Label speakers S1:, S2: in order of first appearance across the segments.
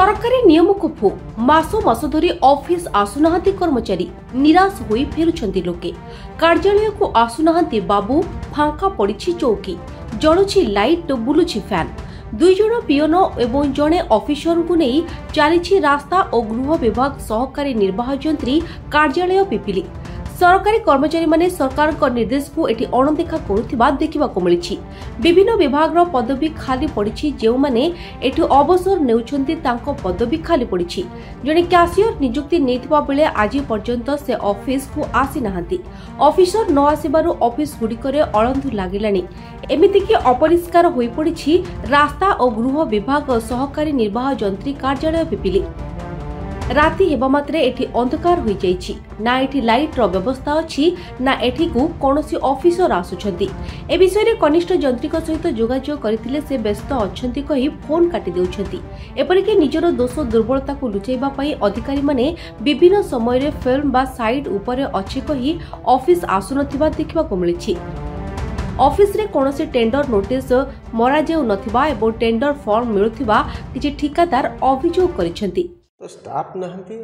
S1: सरकारी नियम को फो मास मास धरी ऑफिस आसुना कर्मचारी निराश होई फेरुछंती लोके कार्यालय को आसुना बाबू फांका पड़ी चौकी जलुछि लाइट बुलुछि फैन दुई जन पियन एवं जड़े ऑफिसर को नहीं चली रास्ता और गृह विभाग सहकारी निर्वाह जंत्री कार्यालय पिपिली सरकारी कर्मचारी माने सरकार निर्देश को एटी अणदेखा करुथिबा देखिबाको मिलिछि। विभिन्न विभाग रो पदवी खाली पड़िछि जेउ माने एटु अवसर नेउछंती तांको पदवी खाली पड़िछि। जने कैशियर नियुक्ति नेथिबा बेले आज पर्यंत से ऑफिस को आसी नाहंती। ऑफिसर न आसीबारु ऑफिस गुडिकरे अळंधु लागिलानी। एमिति कि अपरिष्कार होई पड़िछि रास्ता और गृह विभाग सहकारी निर्वाह जंत्री कार्यालय पिपिली। राति हेबा मात्रे एठी अंधकार होई जाइछि ना एठी लाइट रो व्यवस्था अछि ना एठी को कोनोसी ऑफिसर आसुछंती। ए विषय रे कनिष्ठ जंत्रिक सहित जोगाजोग करथिले से व्यस्त अछंती कहि फोन काटि देउछंती। एपरि कि निजरो दोष दुर्बलता को लुचैबा पई अधिकारी माने विभिन्न समय रे फिल्म बा साइड ऊपर अछि कहि ऑफिस आसुनथिबा देखिबा को मिलिछि। ऑफिस रे कोनोसी टेंडर नोटिस मरा जेउ नथिबा एवं टेंडर फॉर्म मिलुथिबा किछि ठिकादार अभियोग करिसंती।
S2: तो स्टाफ नहांती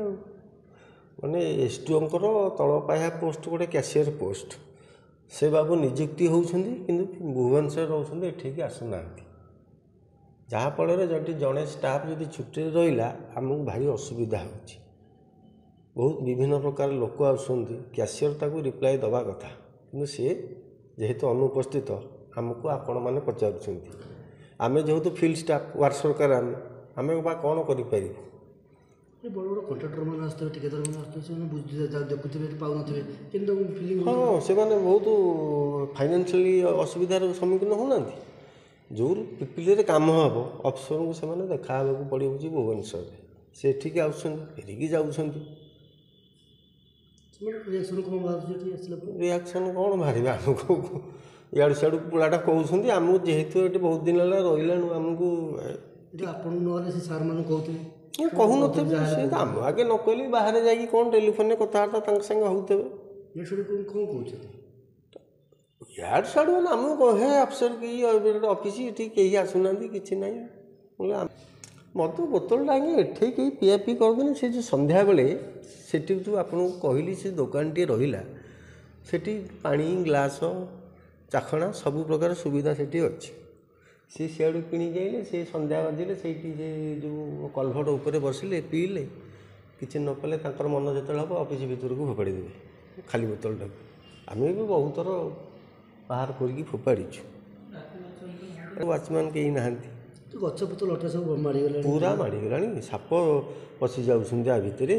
S2: माने एसडीओंकर तल पाया पोस्ट गोटे कैशियर पोस्ट से बाबू नियुक्ति होउछंती किंतु भुवनेश्वर रहउछंती एठिक आसुना जहाँफल जड़े स्टाफ जदि छुट्टी रहा आमको भारी असुविधा होची। बहुत विभिन्न प्रकार लोक आसुंती कैशियर ताको रिप्लाई दबा कथा किंतु सी जेहेतु अनुपस्थित आमको आपण मैंने पचारुंट आम जेहेतु फील्ड स्टाफ वार्ड सरकार आम कौन कर
S3: बड़ बड़ कॉन्ट्राक्टर मैंने आसते ठेकेदार मैंने आसते देखुवे पाऊन
S2: हाँ से बहुत फाइनेंशियली असुविधार सम्मुखीन होना जो पिपिल कम हम अफसर को से देखा पड़ो भुवनेश्वर से ठीक फेरिकी जाऊँच रिएक्शन कौन बाहर आमको इाड़ सियाड़ पुलाटा कहते आमको जेहेतु ये बहुत दिन है रही आमको
S3: सार मैंने कहते
S2: कहून आम आगे न कहली बाहर जाकि कौन टेलीफोन कथबार्ता संगे होते यार साड़ू मैंने आम कहे अफसर कि ऑफिस ये कहीं आसुना कि ना मत बोतल टाँगे एठे कहीं पिया पी करदे से जो संध्या बेले से जो आपको कहली से दुकान टे रहा से पानी ग्लास चाखणा सबू प्रकार सुविधा से अच्छी सी सियाड़ू किणी जाइले से संध्या बाजिले से जो कलभट उपर बसिले पीले किसी न कले मन जो हम ऑफिस भीतर को फोपाड़ी देवे खाली बोतलटा आम भी बहुत थर बाहर करके फोपाड़ीचु वाचमैन कहीं ना
S3: गच पत लटा सब मारिगला
S2: पूरा मारिगला साप पशि जा भितर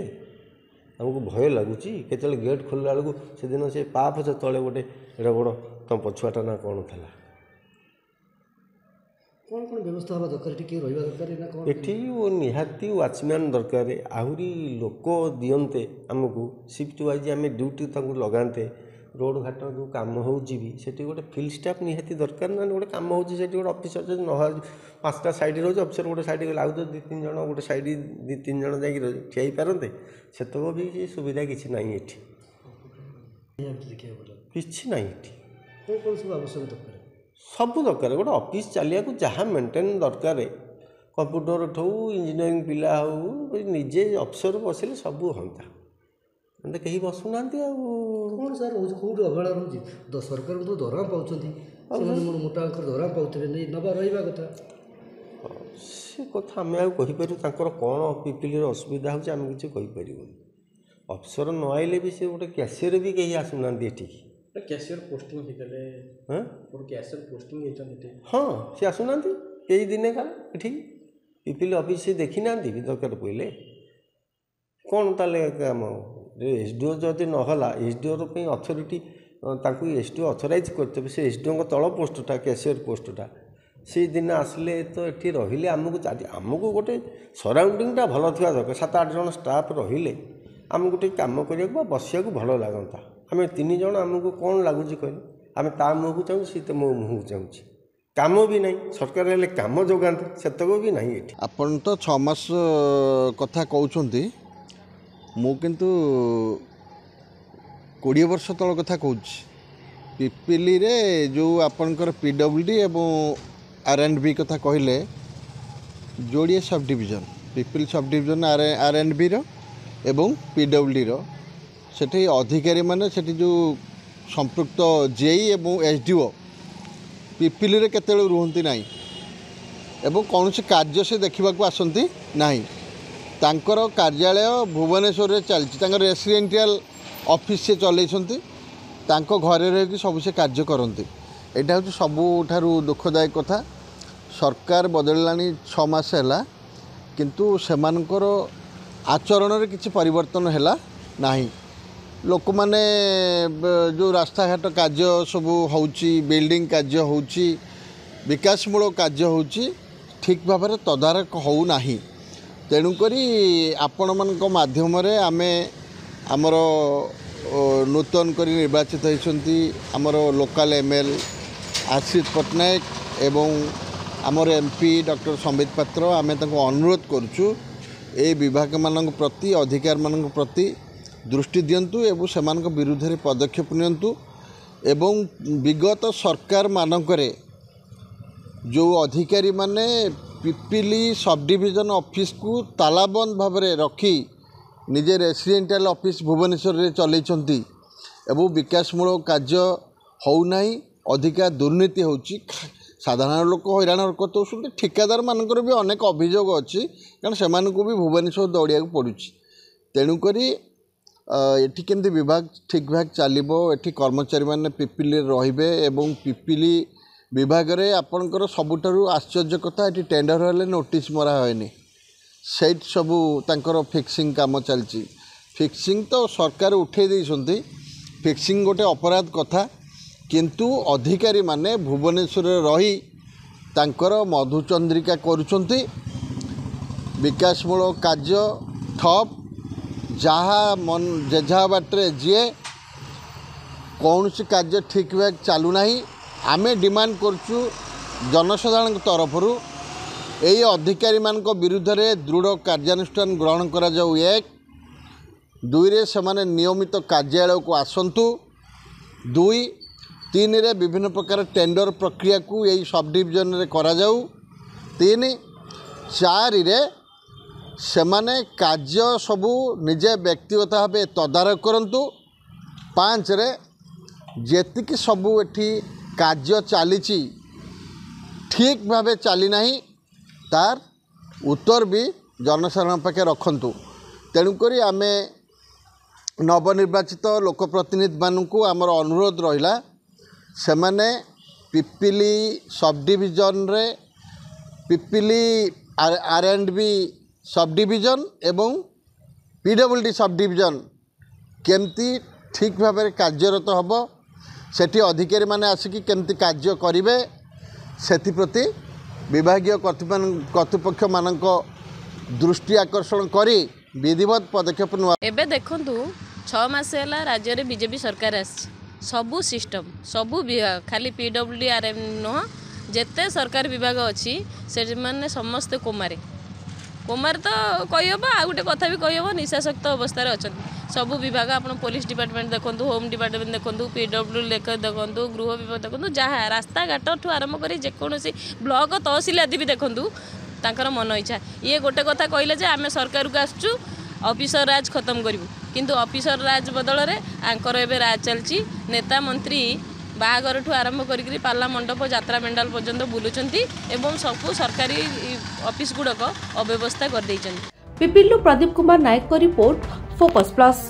S2: आमको भय लगुच केतले गेट खोलला बेलू से दिन से पाप तले गोटे एड़ा बड़ तुम पछुआटा ना कौन था
S3: कौन कौन व्यवस्था हवा दरकार
S2: एठी वो निहाती वाचमैन दरकार आहरी लोक दियंते आमको शिफ्ट वाइज आम ड्यूटी लगाते रोड घाट जो कम होती गोटे फील्ड स्टाफ निहाती दरकार ना गोटे कम होती गोटे अफिसर जो न पाँचटा साइड रोज अफिसर गोटे साइड गला आउ दु तीन जन गोटे साइड दु तीन जन जा ठिया पारते से भी सुविधा किसी ना किसी ना सब दरकार गोटे ऑफिस चलिया जहाँ मेंटेन दरकार कंप्यूटर ठू इंजीनियरिंग पिला हो निजे अफसर बसिले सब हाँ मतलब कहीं बसुना
S3: कौन सर कौट अवहेला रोज सरकार तो दरमा पाँच मोटा दरमा पाते नहीं नवा रहा कथा
S2: से कथा आम आईपर कौन पिपिल असुविधा होम किसी अफसर न आइले भी से गोटे कैशियर भी कहीं आसुना ये
S3: कैशियर पोस्टिंग कैशियर पोस्टिंग
S2: हाँ सी आसुना कई दिने का ये पिपिल ऑफिस से देखी ना दरकार पड़े कौन ताले आम एसडीओ जदि नहला एसडीओ अथॉरिटी एसडीओ अथराइज करते से एसडीओ तल पोस्टा कैशियर पोस्टा से दिन आसिले तो ये रही आमको गोटे सराउंडिंगटा भल थी दरकार 7-8 जन स्टाफ रही आम गोटे कम करने बसिया भल लगता आम 3 जन आमको कौन लगुच कह आम ता मुँह को चाहूँ सी तो मो मुँह को चाहूँ काम भी नहीं सरकार हेल्ले कम जोगाते सेतक भी ना ये
S4: आपन तो 6 मास कथा कहते मु किंतु 20 वर्ष तल कथा कहूँ पिपिली रे जो आपनकर पीडब्ल्यूडी एवं R&B कथा कहले जोड़िए sub division पिपिल sub division R&B एवं PWD सेठी अधिकारी माने सेठी जो संपृक्त जेई एवं SDO पिपिल रे केतेले रुहंती नाही एवं कौन कार्य से देखा आसती ना तांकर कार्यालय भुवनेश्वर चलती रेसिडेंशियल ऑफिस से चलती घरे रही सब से कार्य करती यहाँ हूँ सबुठारु दुखदायक कथा सरकार बदलानी 6 मास है किंतु सेमानकर आचरण में किसी परिवर्तन है ना लोक माने जो रास्ता घाट कार्य सब होची बिल्डिंग कार्य होची विकासमूलक कार्य होची ठीक भाव में तदारक होना तेणुक आपण मान माध्यम आमे आमर नूतन कर निर्वाचित होती आमर लोकल ML आशीष पट्टनायक एवं आमर MP डॉक्टर संबित पात्र आमे तांको अनुरोध करुचु ए विभाग मान प्रति अधिकार मान प्रति दृष्टि दियंतु एवं सेमान विरुद्ध रे पदक्षेप नियंतु एवं विगत सरकार मानकरे जो अधिकारी माने पिपिली सब डिविजन ऑफिस को तालाबंद भाव में रखी निजे रेसिडेंशियल ऑफिस भुवनेश्वर रे चलैछंती एवं विकासमूलक कार्य होना अधिका दुर्नीति होची साधारण लोक हैरान हरकत होती ठिकादार मानकर भी अनेक अभियोग अच्छी कारण से भी भुवनेश्वर दौड़िया पड़ुछि तेणुक एठी केमती विभाग ठीक भाग चलो एठी कर्मचारी माने पिपिली रहिबे एवं पिपिली विभाग रे आपणकर सबुठारु आश्चर्य कथा ये टेंडर हेले नोटिस मरा होनी से सबू तांकर फिक्सिंग काम चलती फिक्सिंग तो सरकार उठे देइछंती फिक्सिंग गोटे अपराध कथा किंतु अधिकारी माने भुवनेश्वर रही तांकर मधुचंद्रिका करुछंती विकासमूलक कार्य ठप जहाँ मन जेझा बाटे जी कौन सी कार्य ठीक भाग चलूना आमे डिमांड करचु जनसाधारण तरफरु यही अधिकारी मान विरुद्ध रे दृढ़ कार्यानुष्ठान ग्रहण करा जाऊ 1 2 रे सेमाने नियमित कार्यालय को आसंतु 2 3 रे विभिन्न प्रकार टेंडर प्रक्रिया को यही सब डिविजन रे करा जाऊ 3 4 रे सेमाने कार्य सबू निजे व्यक्तिगत भाव तदारक करंतु 5 रे जेतिक सबू एठी कार्य चली ठीक भाव चली नहीं तार उत्तर भी जनसाधारण पाखे रखंतु तेणुक आमे नवनिर्वाचित लोकप्रतिनिधि मानू आमर अनुरोध रहिला सेमाने पिपिली सब डिविजन रे पिपिली R&B सब डिविजन एवं PWD सब डिविजन केमती ठीक भाव में कार्यरत हम सेठी अधिकारी माने आसिकी केमती कार्य करिवे सेथि प्रति विभागीय कर्तृपक्ष मानक दृष्टि आकर्षण करी विधिवत पदक्षेप
S5: एबे देखंतु 6 मास है राज्य रे बीजेपी सरकार आसी सबू सिस्टम सबू विभाग खाली PWD RM नुह जेते सरकार विभाग अच्छी से माने समस्त कुमार तो कहीहब आ गोटे कथा भी कहीहब निशाशक्त अवस्था अच्छा सबू विभाग आप पुलिस डिपार्टमेंट देखूँ होम डिपार्टमेंट देखूँ PWD देखूँ गृह विभाग देखूँ जहाँ रास्ता घाट ठू आरंभ कर जेकोसी ब्लॉक तहसिल आदि भी देखूँ तांकर मन इच्छा ये गोटे कथा कहले जे आम सरकार को आसचु ऑफिसर राज खत्म करूँ किंतु ऑफिसर राज बदल में आंकर एवं राज चलती नेता मंत्री बाहागर ठू आरंभ करी पाला मंडप यात्रा मेंडाल पर्यंत बुलुचंती एवं सब सरकारी ऑफिस गुड़क अव्यवस्था कर देइचंती।
S1: पिपिलु प्रदीप कुमार नायक को रिपोर्ट फोकस प्लस।